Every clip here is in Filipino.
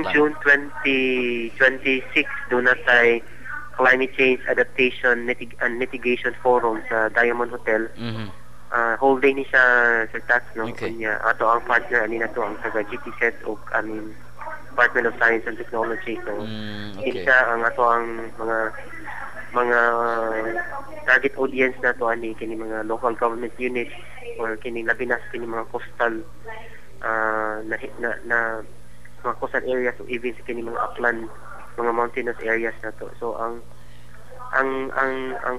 Karong plan? June 2026 do na tay Climate Change Adaptation and Mitigation Forum sa Diamond Hotel. Mhm. Whole day ni siya sa tax no. Okay. Kunya ato ang partner ani nato ang taga GTSET o Department of Science and Technology. So Okay. siya ang ato ang mga target audience nato ani kini mga local government units or kini labi na kini mga coastal na mga coastal areas o even sa kini mga upland, mga mountainous areas nato. So ang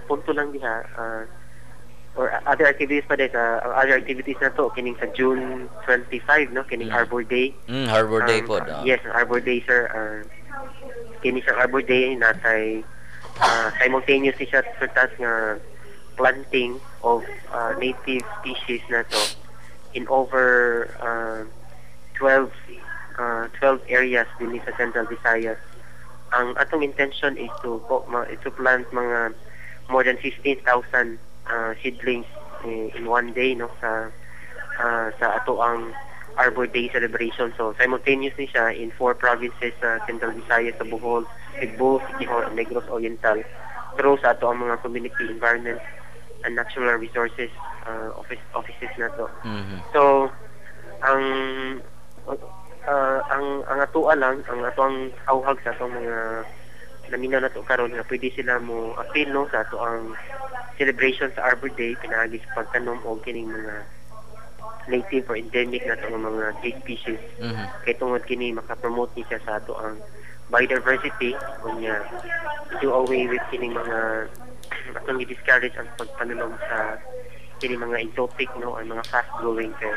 punto lang diha or other activities pa din ang other activities na to kining sa June 25 no kining Arbor Day. Harbor Day po. Yes, Arbor Day sir. Kini sa Arbor Day natay simultaneously siya sa task nga planting of native species na to in over 12 areas din sa Central Visayas. Ang atong intention is to plant mga more than 15,000 seedlings in one day no sa ato ang Arbor Day celebration. So simultaneously siya in 4 provinces sa Central Visayas, sa Bohol, Cebu, Siquijor, Negros Oriental, through sa ato ang mga community environment and natural resources offices na to. So ang ato lang ang ato ang hawhag sa atong mga naminaw na to karon nga pwede sila mo appeal no sa ato ang celebration sa Arbor Day pinaagi sa pagtanom og kining mga native or endemic na itong mga tree species. Kaya tungod kini makapromote ni siya sa ato ang biodiversity kunya do away with kining mga atong i-discourage ang pagpanunom sa kining mga exotic no ang mga fast growing kay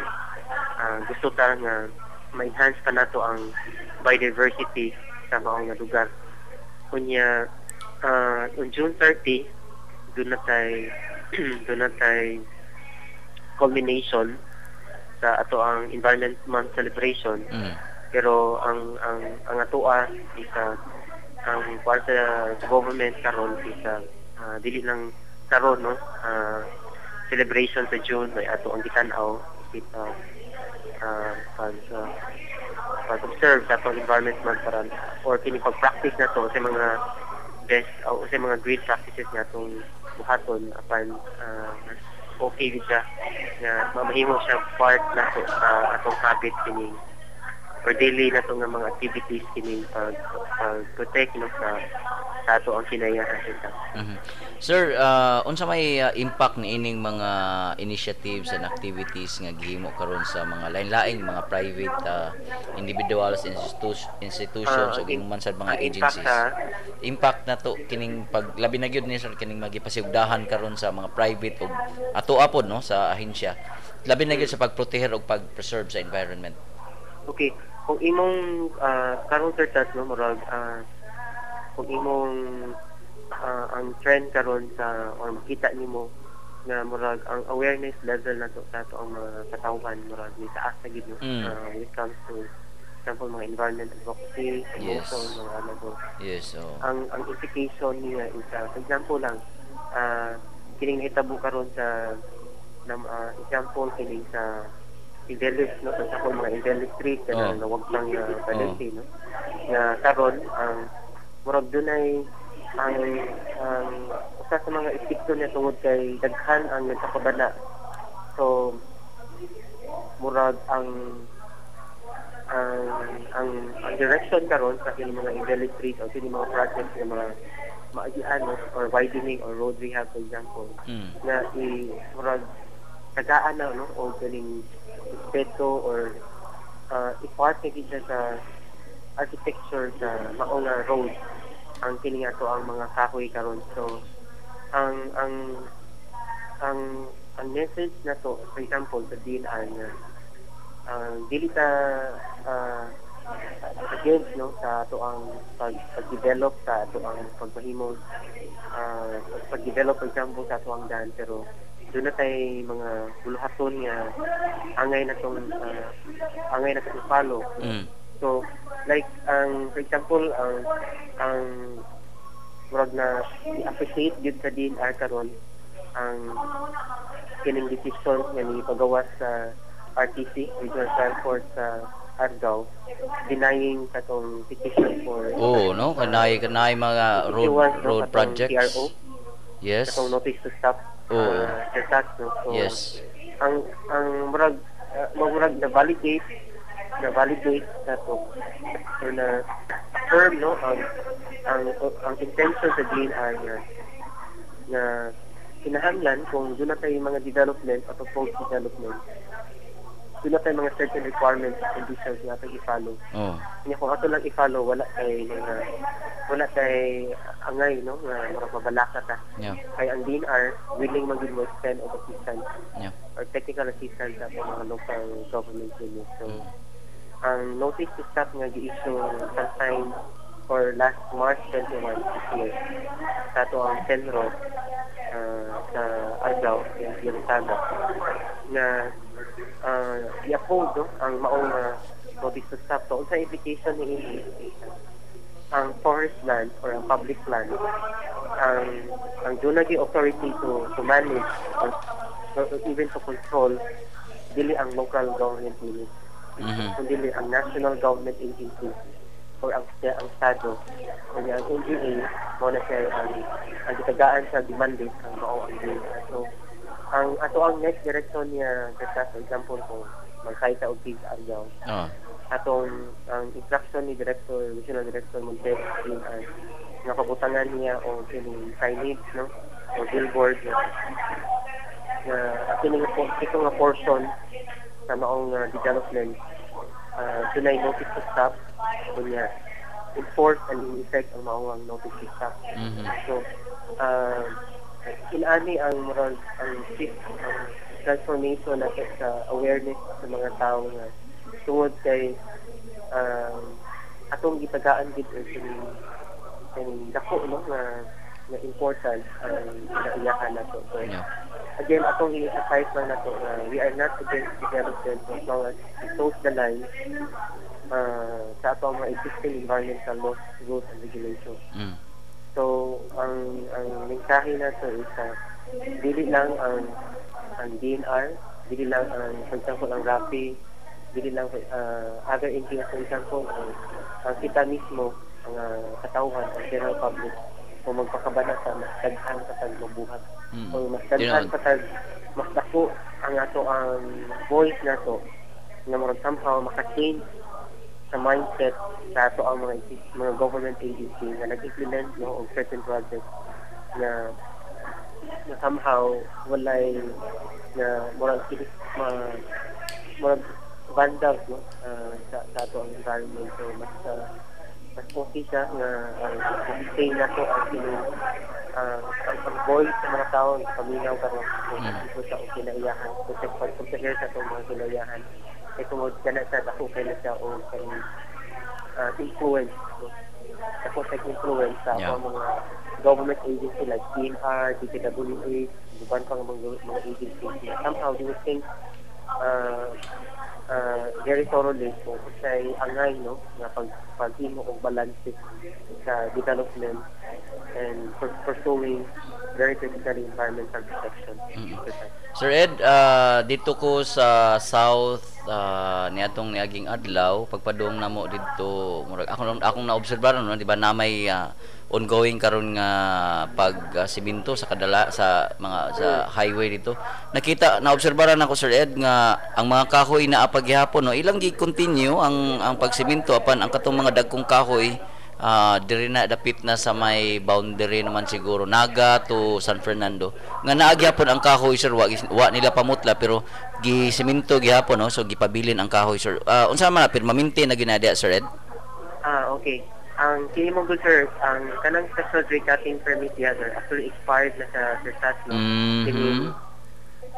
gusto ta nga ma-enhance pa nato ang biodiversity sa mga lugar. Kunya on June 30 doon na tay culmination sa ato ang Environment Month celebration. Pero ang atoa isa ang para sa government karon isa dili lang karon no celebration sa June may ato ang gitanaw kita pag-observe sa atong Environment Month para or kini pag-practice na to sa mga best o sa mga great practices natong buhaton apan okay gid siya nga mamahimo siya part na to sa atong habit kini or daily na to nga mga activities kini pag-protect no sa ato ang kinayahan sa Sir, unsa may impact ni ining mga initiatives and activities nga gihimo karon sa mga lain-laing mga private individuals, institutions ug man sad mga agencies? Impact na to kining paglabi na gyud ni sir kining magipasigdahan karon sa mga private ug atoa pod no sa ahensya. Labi na gyud sa pagproteher ug pag-preserve sa environment. Okay, kung imong karon sir no murag kung imong ang trend karon sa or makita nimo na murag ang awareness level na to sa ato ang mga katawhan murag ni taas na gid no when it comes to example mga environment advocacy promotion mga ano to. Ang implication niya is for example lang kining hitabo karon sa example kining sa Indelis no sa mga Indelis street na nawag pang Valente no nga karon ang murag dunay ang usa sa mga epekto niya tungod kay daghan ang nagkakabala. So murag ang direction karon sa kini mga Indelis street o kini mga projects nga mga maagian or widening or road rehab for example na murag tagaan na no o kining respeto or i-part na sa architecture sa maong road ang kini ato ang mga kahoy karon. So ang message na to for example sa DNR nga dili ta against no sa ato ang pag-develop sa ato ang pagpahimo pag-develop for example sa ato ang daan pero doon na tayo mga buluhaton nga angay na tong follow. So like for example ang murag na i-appreciate gyud sa DNR karon ang kining decision nga ni pagawas sa RTC Regional Transport sa Argao denying katong petition for Oh, no, kanay mga road projects. TRO, Yes. katong notice to stop Oo. Certas, no? So, Yes. ang murag na validate na to or na affirm, no, ang intention sa DNR na kinahanglan kung doon na tayo mga development o proposed development, doon na tayo mga certain requirements and conditions na tayo i-follow. Oh. Kanya kung ato lang i-follow, wala tayo angay, no, nga marang mabalaka ta. Yeah. Kaya ang DNR willing maging mo extend of assistance Yeah. or technical assistance sa mga local government units. So, ang notice to stop nga gi-issue sometime for last March 21 this year sa ito ang Senro sa Argao in Piansada na i-uphold, no, ang maong notice to stop. So, sa invitation ni ang forest land or ang public land ang dunagi authority to manage or even to control dili ang local government units, kundi ang national government agency or ang Estado o ang NGA mo na siya ang gitagaan sa demanded ang maong NGA. So ang ato ang next direction niya, for example, kung magkaita og PIS Argao, atong ang instruction ni Regional Director Montero nga pabutangan niya o kining signage, no, o billboard na kining ito nga portion sa maong development dunay notice to stop kunya enforce and in effect ang maong notice to stop. So inani ang moral ang shift ang transformation na sa awareness sa mga tao nga tungod kay atong gitagaan gid kining dako, no, na important ang kinaiyahan nato. So, again, atong i-emphasize lang nato na we are not against development as long as it toes the line sa atong mga existing environmental laws, rules, and regulations. So, ang mensahe nato is dili lang ang DNR, dili lang for example, ang RAFI, dili lang other NGOs, for example, ang kita mismo, ang katauhan, ang general public, o magpakabana sa mas daghan sa magbuhat. O mas daghan sa mas dako ang ato ang voice nato na somehow maka-change sa mindset sa ato ang mga government agency na nag-implement, no, of certain projects na somehow walay na murag bandag, no, sa ato ang environment. So mas okay siya na sustain na to ang voice sa mga tao, ang paminaw karon ito sa kinaiyahan, pagkahir sa itong mga kinaiyahan ay tumod ka na sa dako kay na siya o influence, no? Dako sa influence sa mga government agency like PNR, DPWH, iban pang mga agencies na somehow they would think very thoroughly kung sa'y angay, no, na paghimo o balance sa development and pursuing very critically environmental protection. Sir Ed, dito ko sa south niadtong niaging adlaw pagpadung namo dito murag akong naobserbahan, no, di ba na may ongoing karon nga pag simento sa sa mga sa highway dito. Nakita naobserbahan ako, Sir Ed, nga ang mga kahoy na paghihapon, no, ilang gi-continue ang pagsimento apan ang katong mga dagkong kahoy diri na dapit na sa may boundary naman siguro Naga to San Fernando nga naagyapon ang kahoy, sir, wa nila pamutla pero gisemento gihapon, no, so gipabilin ang kahoy, sir. Unsa man na mamintain na ginadya, Sir Ed? Okay. Ang kini mo, sir, ang kanang special dry cutting permit niya, sir, actually expired na sa Certas, no. Kini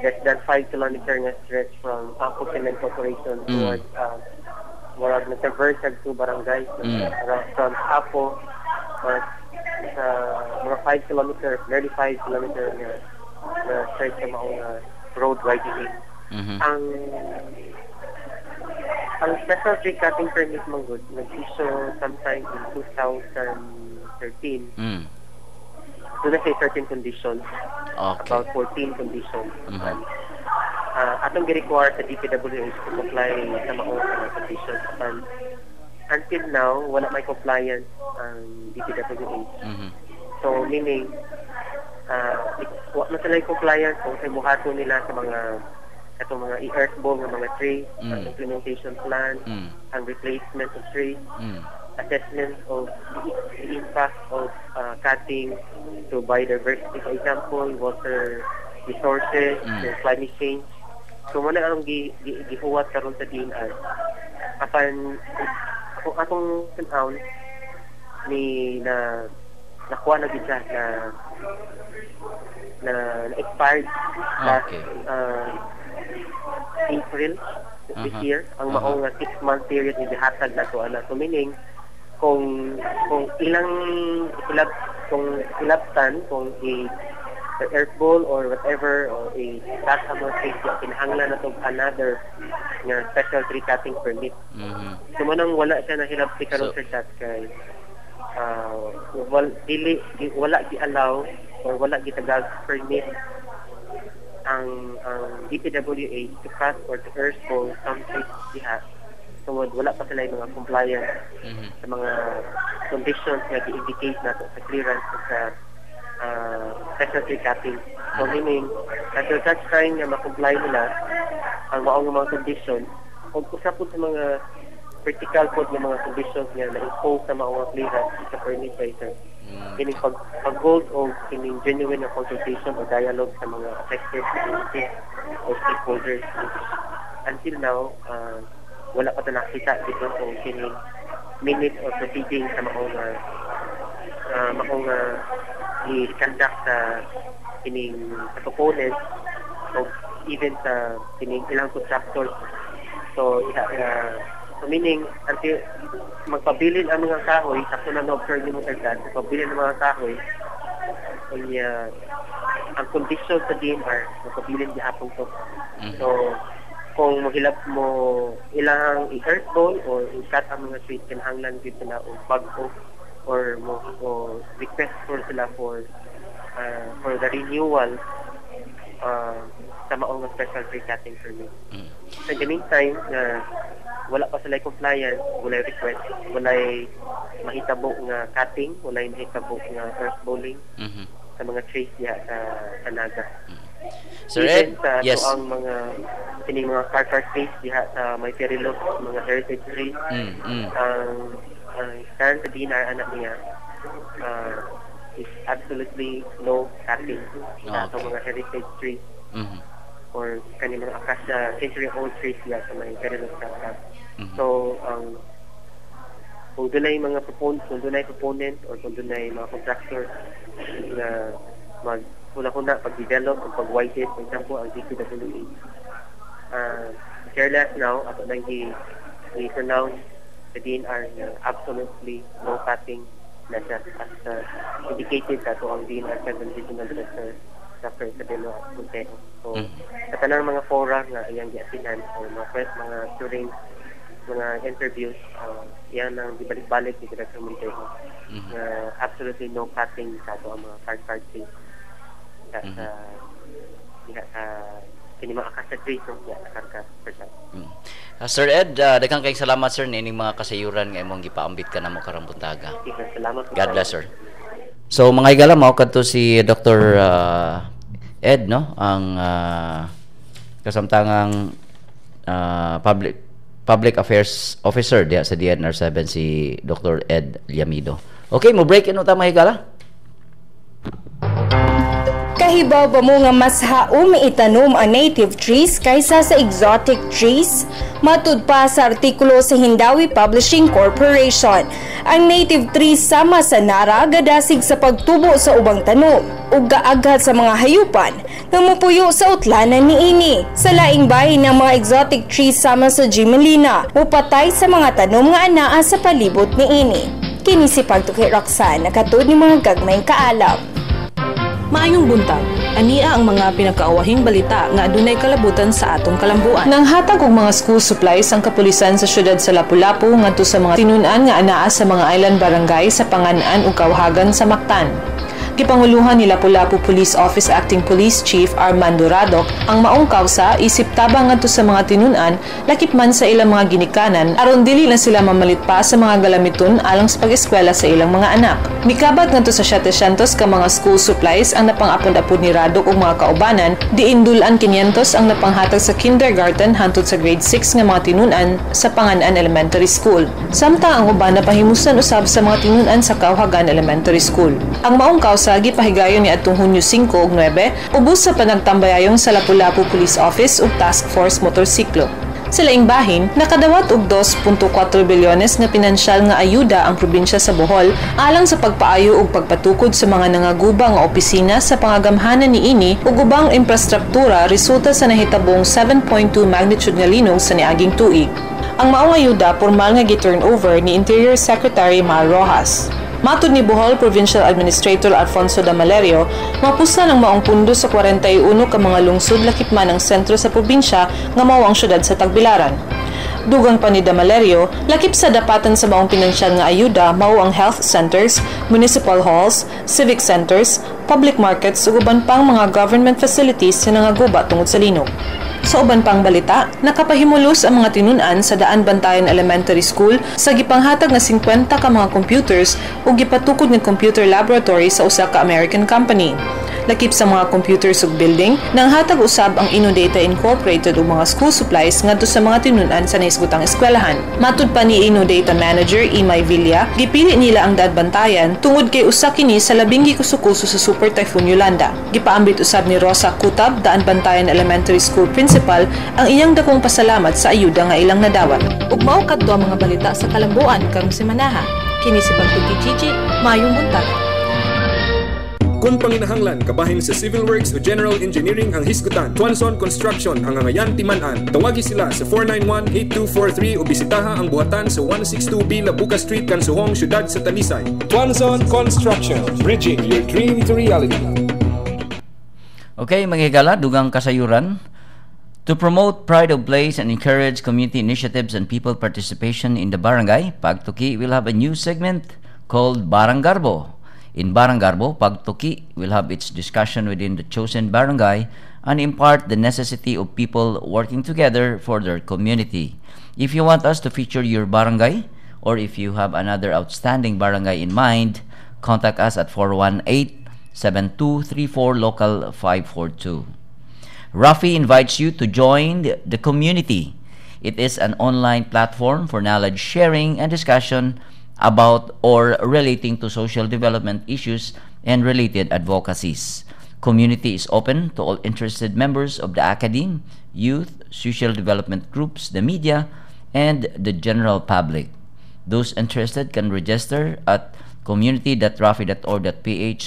less than 5 kilometer na stretch from Campo Cement Corporation towards murag na traverse sa two barangays from Apo sa mga 5 kilometer, nearly 5 kilometer na stretch sa maong road widening. Ang special tree cutting permit mong good nag-issue sometime in 2013. So na say certain conditions, about 14 conditions. atong gi-require sa DPWH to comply sa maong mga conditions. Until now, wala may compliance ang DPWH. So, meaning, wala na sila yung compliance kung sa buhato nila sa mga i-earth ball ng mga trees, ang implementation plan, ang replacement of trees, assessment of the impact of cutting to biodiversity, for example, water resources, and climate change. So, muna ang gihuwat karon sa DNR. Kung atong tanawon ni nakuha na gid siya na expired last April this year, ang maong 6-month period ni gihatag na to ana. So meaning kung ilang ilaptan kung airball or whatever or that amount of kinahanglan na to another nga special tree cutting permit. So manang wala siya na hilabti karon sa chat kay wala gi-allow or wala gitagag permit ang DPWH to cut or to airball some trees diha. So wala pa sila yung mga compliance sa mga conditions nga gi-indicate nato sa clearance sa special tree cutting. So meaning, until such time na ma-comply nila ang maong mga conditions, kung usapod sa mga critical po ng mga conditions nga na-impose sa maong clearance sa permit writer, kining pag-hold o kining genuine na consultation o dialogue sa mga affected communities o stakeholders. Until now, wala pa ito nakita dito kung kining minute or proceeding sa maong i-conduct sa kining proponents o even sa kining ilang contractors. So meaning until magpabilin ang mga kahoy, sakto na na-observe mo agad, magpabilin ang mga kahoy, ang condition sa DNR, magpabilin gihapon to. So kung mahilap mo ilang i-earth ball or i-cut ang mga trees, kinahanglan dito na o pag-off or request for sila for the renewal sa maong special tree cutting permit. In the meantime, wala pa sila compliance, wala request, wala mahitabo nga cutting, wala mahitabo nga earth balling sa mga trees diha sa Naga. Sir Ed, yes. So ang kining mga car trees diha sa may Perilog, mga heritage trees, ang stand sa DNR anak niya is absolutely no cutting sa mga heritage trees or kaning mga acacia century-old trees diha sa may Perilog sa So kung dunay mga proponent or kung dunay mga contractor na huna pag-develop o pag-whited, for example, ang DPWH. Careless now, ato nang i-pronounce the DNR na absolutely no cutting na siya as indicated sa ito ang DNR 7 Regional Director Dr. Isabelo Montero. So, sa tanang mga fora nga iyang giatinan o mga during mga interviews, yan ang dibalik-balik ni Director Montero. Absolutely no cutting sa ito ang mga card trees. Sa kinimang akasya trees sa karga percent. Sir Ed, daghang kayong salamat sir nining mga kasayuran nga imong gipaambit ka namo karong buntaga. Salamat. God bless sir. So mga igala mao kadto si Dr. Ed no ang kasamtangang public affairs officer diha sa DNR 7 si Dr. Ed Llamido. Okay, mo break ino ta mga igala. Kahibaw ba mo nga mas haom itanom ang native trees kaysa sa exotic trees? Matud pa sa artikulo sa Hindawi Publishing Corporation, ang native trees sama sa nara gadasig sa pagtubo sa ubang tanom ug gaaghat sa mga hayupan nga mopuyo sa utlanan niini. Sa laing bahin ng mga exotic trees sama sa Jimelina, mupatay sa mga tanom nga anaa sa palibot niini. Kini si Pagtuki Roxanne, nakatod ni mga gagmayng kaalam. Maayong buntag, ania ang mga pinakaawahing balita nga adunay kalabutan sa atong kalambuan. Nang hatag og mga school supplies ang kapulisan sa syudad sa Lapu-Lapu ngadto sa mga tinun-an nga anaa sa mga island barangay sa Panganan ug Kawahagan sa Mactan. Gipanguluhan ni Lapu-Lapu Police Office Acting Police Chief Armando Radok ang maong kausa isip tabang ngadto sa mga tinunan lakip man sa ilang mga ginikanan aron dili na sila mamalit pa sa mga galamiton alang sa pag-eskwela sa ilang mga anak. Mikabat ngadto sa 700 ka mga school supplies ang napang-apod-apod ni Radok ug mga kaubanan, diindulan 500 ang napanghatag sa kindergarten hangtod sa grade 6 nga mga tinunan sa Panganan Elementary School. Samtang ang uban napahimusan usab sa mga tinunan sa Kauhagan Elementary School. Ang maong kausa gipahigayon ni adtong Hunyo 5 ug 9 ubos sa panagtambayayon sa Lapu-Lapu Police Office ug Task Force Motorsiklo. Sa laing bahin, nakadawat og 2.4 bilyones nga pinansyal nga ayuda ang probinsya sa Bohol alang sa pagpaayo ug pagpatukod sa mga nangaguba nga opisina sa pangagamhanan niini ug ubang infrastruktura resulta sa nahitabong 7.2 magnitude nga linog sa niaging tuig. Ang maong ayuda pormal nga gi-turnover ni Interior Secretary Mar Rojas. Matud ni Bohol Provincial Administrator Alfonso Damalerio, mapusta ng maong pundo sa 41 ka mga lungsod lakip man ang sentro sa probinsya nga mao ang syudad sa Tagbilaran. Dugang pa ni Damalerio, lakip sa dapatan sa maong pinansyal nga ayuda mao ang health centers, municipal halls, civic centers, public markets ug uban pang mga government facilities na nangaguba tungod sa linog. Sa uban pang balita, nakapahimulos ang mga tinunan sa Daan Bantayan Elementary School sa gipanghatag nga 50 ka mga computers ug gipatukod ng computer laboratory sa usa ka American company. Lakip sa mga computers ug building, nanghatag usab ang Innodata Incorporated ug mga school supplies ngadto sa mga tinunan sa naisgutang eskwelahan. Matud pa ni Innodata Manager Imay Villa, gipili nila ang Daan Bantayan tungod kay usa kini sa labing gikusukuso sa Super Typhoon Yolanda. Gipaambit usab ni Rosa Kutab, Daan Bantayan Elementary School Principal, ang iyang dakong pasalamat sa ayuda nga ilang nadawat. Ug mao kadto ang mga balita sa kalambuan karong semanaha. Kini si Pagtuki Gigi, mayong buntag. Kung panginahanglan kabahin sa civil works o general engineering ang hisgutan, Tuanson Construction ang angayan timan-an. Tawagi sila sa 491-8243 o bisitaha ang buhatan sa 162B Labuka Street, Kansuhong, Syudad sa Talisay. Tuanson Construction, bridging your dream to reality. Okay, mga higala, dugang kasayuran. To promote pride of place and encourage community initiatives and people participation in the barangay, Pagtuki will have a new segment called Barangarbo. In Barangarbo, Pagtuki will have its discussion within the chosen barangay and impart the necessity of people working together for their community. If you want us to feature your barangay, or if you have another outstanding barangay in mind, contact us at 418-7234 local 542. Rafi invites you to join the community. It is an online platform for knowledge sharing and discussion about or relating to social development issues and related advocacies. Community is open to all interested members of the academe, youth, social development groups, the media, and the general public. Those interested can register at community.rafi.org.ph.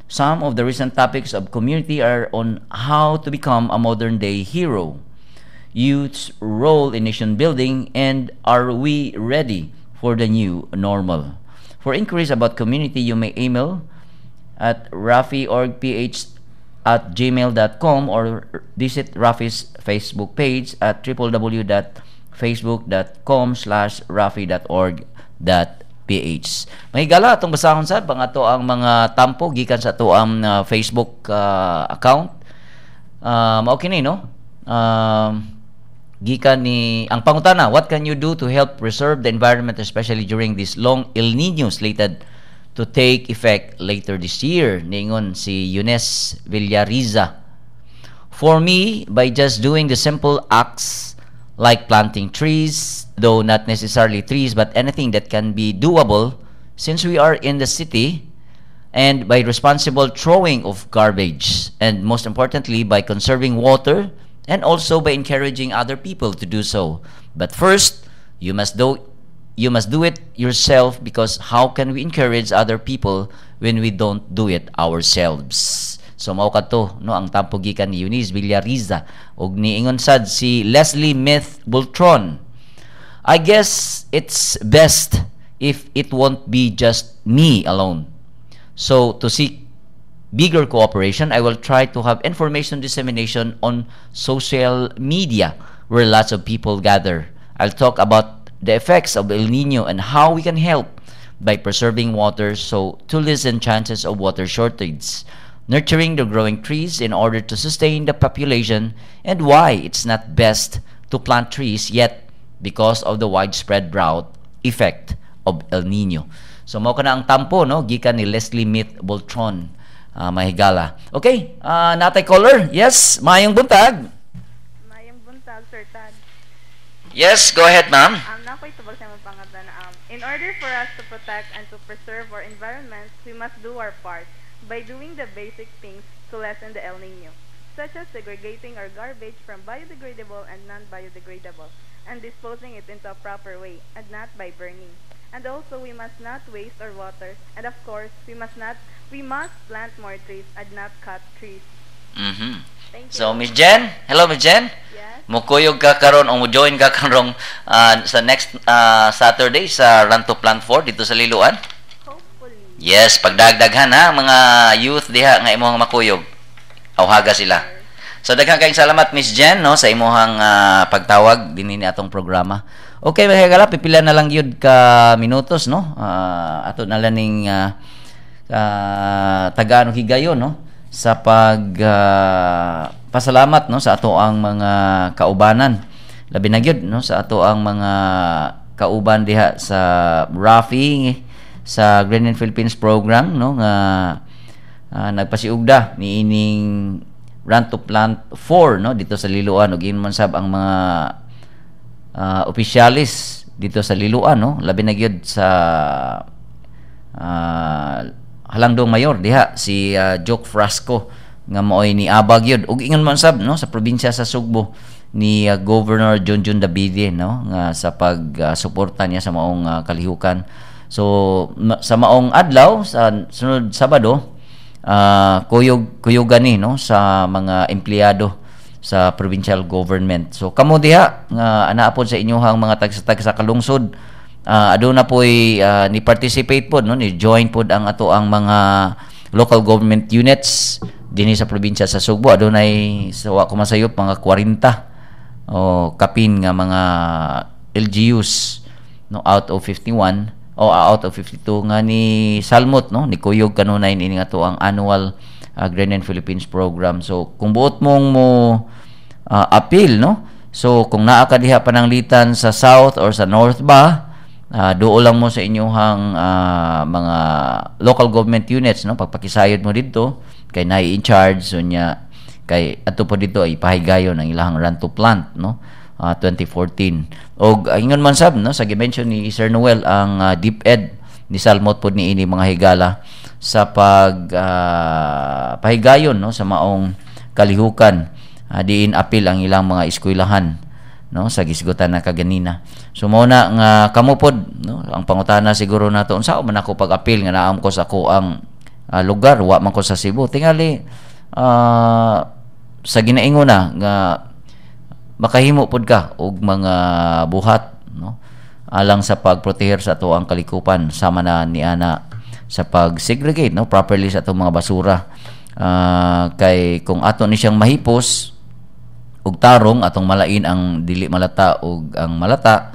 Some of the recent topics of community are on how to become a modern-day hero, youth's role in nation building, and are we ready for the new normal. For inquiries about community, you may email at rafi.orgph@gmail.com or visit Rafi's Facebook page at www.facebook.com/rafi.org.ph. Mahigala atong basahon sad pang ato ang mga tampo gikan sa ato ang Facebook account. Mao kini no. Gikan ni ang pangutana, what can you do to help preserve the environment especially during this long El Nino slated to take effect later this year? Ningon si Eunice Villariza. For me, by just doing the simple acts like planting trees, though not necessarily trees but anything that can be doable since we are in the city, and by responsible throwing of garbage, and most importantly by conserving water, and also by encouraging other people to do so. But first, you must do it yourself, because how can we encourage other people when we don't do it ourselves? So mao kadto no ang tampo gikan ni Eunice Villariza ug niingon sad si Leslie Myth Bultron. I guess it's best if it won't be just me alone. So to seek bigger cooperation, I will try to have information dissemination on social media where lots of people gather. I'll talk about the effects of El Nino and how we can help by preserving water so to lessen chances of water shortage, nurturing the growing trees in order to sustain the population, and why it's not best to plant trees yet because of the widespread drought effect of El Nino. So mao kana ang tampo no gikan ni Leslie Myth Boltron, Mahigala. Okay, natay caller. Yes, mayong buntag. Mayong buntag, Sir Tad. Yes, go ahead, ma'am. Nakoy tubag sa mga pangatlan. In order for us to protect and to preserve our environment, we must do our part by doing the basic things to lessen the El Nino, such as segregating our garbage from biodegradable and non-biodegradable, and disposing it into a proper way, and not by burning. And also, we must not waste our water, and of course, we must plant more trees and not cut trees. Thank you. So, Miss Jen, hello, Miss Jen. Yes. Mukuyog ka karon o mo-join ka karong sa next Saturday sa Run to Plant 4 dito sa Liloan? Hopefully. Yes, pagdagdaghan ha, mga youth diha nga imong makuyog. Awhaga sila. So daghang kayong salamat Miss Jen no sa imong pagtawag dinhi ni atong programa. Okay, mahigala pipila na lang yun ka minutos no. Ato na lang ning tagaan higayon no sa pasalamat no sa ato ang mga kaubanan. Labi na gyud no sa ato ang mga kauban diha sa Rafi sa Green in Philippines program no nga nagpasiugda ni ining Run to Plant 4 no dito sa Liloan ug inman sab ang mga opisyalis dito sa Liloan no labi na gyud sa Halangdong Mayor diha si Joke Frasco nga moy ni abag yun ug ingon man sab no sa probinsya sa Sugbo ni Governor Junjun Davide no nga sa pagsuporta niya sa maong kalihukan. So sa maong adlaw sa sunod Sabado kuyugan ni no sa mga empleyado sa provincial government. So kamo diha nga anaa pod sa inyohang mga tagsa sa kalungsod aduna poy ni participate pod no ni join pod ang ato ang mga local government units dinhi sa probinsya sa Sugbo adunay sawa ko masayop mga 40 o kapin nga mga LGUs no out of 51 o out of 52 nga ni Salmot no ni kuyog kanunay ini nga to ang annual Green in Philippines program. So kung buot mong mo appeal no so kung naa ka diha pananglitan sa south or sa north ba duo lang mo sa inyong mga local government units no pagpakisayod mo dito kay naay in charge so nya kay ato po dito ay pahigayon ang ilang Run to Plant no 2014 og ingon man sab no sa gi-mention ni Sir Noel ang DepEd ni Salmot pod ni ini mga higala sa pahigayon no sa maong kalihukan diin apil ang ilang mga eskwelahan no sa gisgutan na kaganina. So mo na nga kamo pod no ang pangutana siguro nato unsa man ako pag-apil nga naam ko sa ako ang lugar wa man ko sa Cebu tingali sa ginaingon na nga makahimo pod ka og mga buhat no alang sa pagproteher sa ato ang kalikupan sama na ni ana sa pag-segregate no properly sa atong mga basura kay kung ato ni siyang mahipos og tarong atong malain ang dili malata og ang malata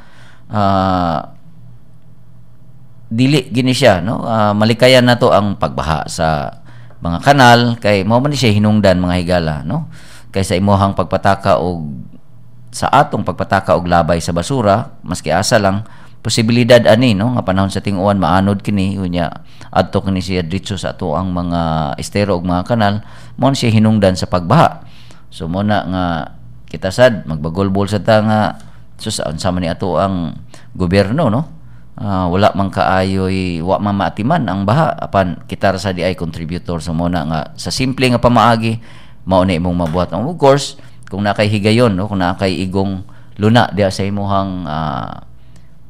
dili gini siya no malikayan nato ang pagbaha sa mga kanal kay mao man siya hinungdan mga higala no kay sa imuhang pagpataka og sa atong pagpataka og labay sa basura maski asa lang posibilidad ani no nga panahon sa ting-uwan maanod kini unya adto kini siya diretso sa ato ang mga estero og mga kanal mao siya hinungdan sa pagbaha. So mo na nga kita sad magbagol-bol sa ta nga sus unsa man ni ato ang gobyerno no wala man kaayoy wa man maatiman ang baha apan kita ra sa di ay contributor. So mo na nga sa simple nga pamaagi mao ni imong mabuhat. Of course kung nakay higayon no kung nakay igong luna diha sa imuhang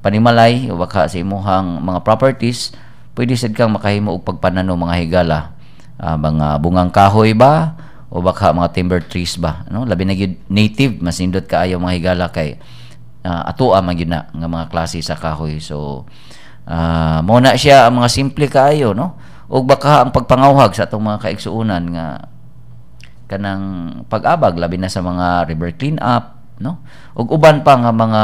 panimalay o baka sa imuhang mga properties pwede sad kang makahimo og pagpanano mga higala mga bungang kahoy ba o baka mga timber trees ba no labi na gyud native masindot kaayo mga higala kay atoa man gyud na nga mga klase sa kahoy. So mo na siya ang mga simple kaayo no og baka ang pagpangawhag sa atong mga kaigsuonan nga kanang pag-abag labi na sa mga river clean up no ug uban pa nga mga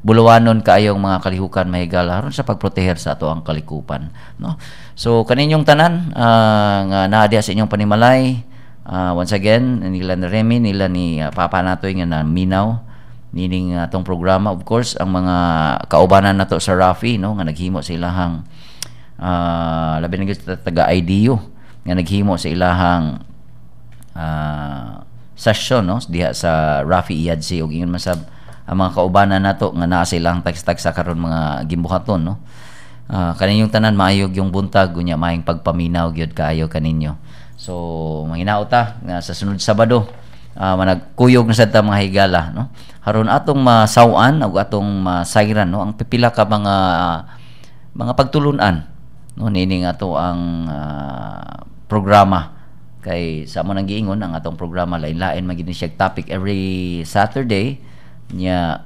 buluwanon kaayong mga kalihukan mahigala aron sa pagproteher sa ato ang kalikupan, no? So kaninyong tanan nga naa diha sa inyong panimalay, once again nila ni Remy, nila ni Papa natoy nga naminaw nining atong programa. Of course ang mga kaubanan nato sa Rafi, no, nga naghimo sa ilahang labi na gyud taga IDU nga naghimo sa ilahang session, no, diha sa Rafi Iadsi ug ingon masab ang mga kaubanan nato nga naa sa ilang tagsa karon mga gimbuhaton, no. Kaninyong tanan maayog yung buntag unya maayong pagpaminaw gyud kaayo kaninyo. So manginaot ta nga sa sunod Sabado managkuyog na sad ta mga higala, no, haron atong masawan ug atong masayran, no, ang pipila ka mga pagtulunan, no, nining ato ang programa. Kay sa mo nang giingon ang atong programa lain-lain magini siya topic every Saturday nya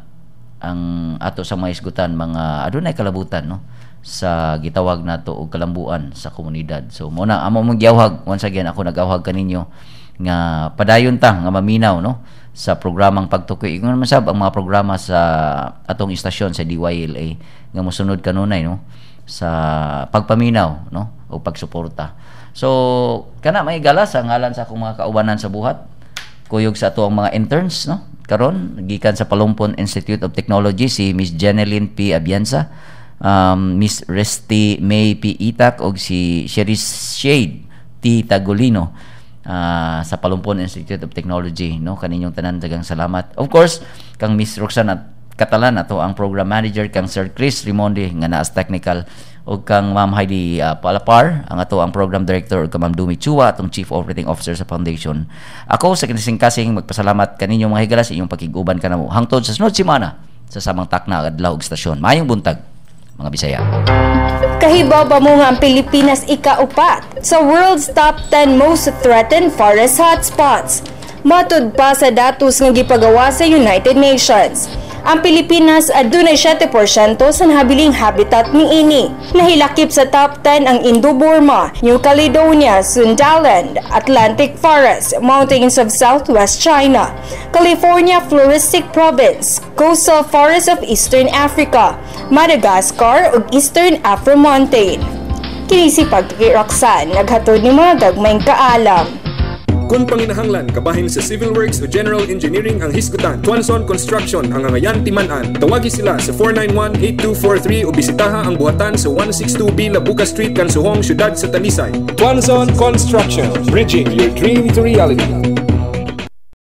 ang ato sa mga isgutan mga adunay kalabutan, no, sa gitawag nato og kalambuan sa komunidad. So mo na amo mong giawhag, once again ako nagawhag kaninyo nga padayon ta nga maminaw, no, sa programang pagtukoy ingon masab ang mga programa sa atong istasyon sa DYLA nga mosunod kanunay, no, sa pagpaminaw, no, o pagsuporta. So kana may gala sa ngalan sa akong mga kaubanan sa buhat, kuyog sa ato ang mga interns, no, karon gikan sa Palumpon Institute of Technology si Miss Jeneline P. Abianza, Miss Resty May P. Itak og si Cherise Shade T. Tagolino sa Palumpon Institute of Technology, no, kaninyong tanan daghang salamat. Of course kang Miss Roxana Catalan ato ang program manager, kang Sir Chris Rimonde nga naa as technical, ug kang Ma'am Heidi Palapar ang ato ang program director, ug kang Ma'am Dumi Chua atong chief operating officer sa foundation. Ako sa kasing magpasalamat kaninyo mga higala sa inyong pakiguban kanamo hangtod sa sunod semana sa samang takna adlaw ug stasyon. Maayong buntag mga Bisaya. Kahibaba mo nga ang Pilipinas ikaupat sa world's top 10 most threatened forest hotspots. Matud pa sa datos nga gipagawa sa United Nations, ang Pilipinas adunay 7% sa nahabiling habitat niini. Nahilakip sa top 10 ang Indo-Burma, New Caledonia, Sundaland, Atlantic Forest, Mountains of Southwest China, California Floristic Province, Coastal Forest of Eastern Africa, Madagascar ug Eastern Afro-Montane. Kini si Pagkiraksan naghatod ni mga gagmayng kaalam. Kung panginahanglan kabahin sa Civil Works o General Engineering ang hisgutan, Tuanson Construction ang angayan timan-an. Tawagi sila sa 491-8243 o bisitaha ang buhatan sa 162B Labuka Street, Kansuhong, Syudad sa Talisay. Tuanson Construction, bridging your dream to reality.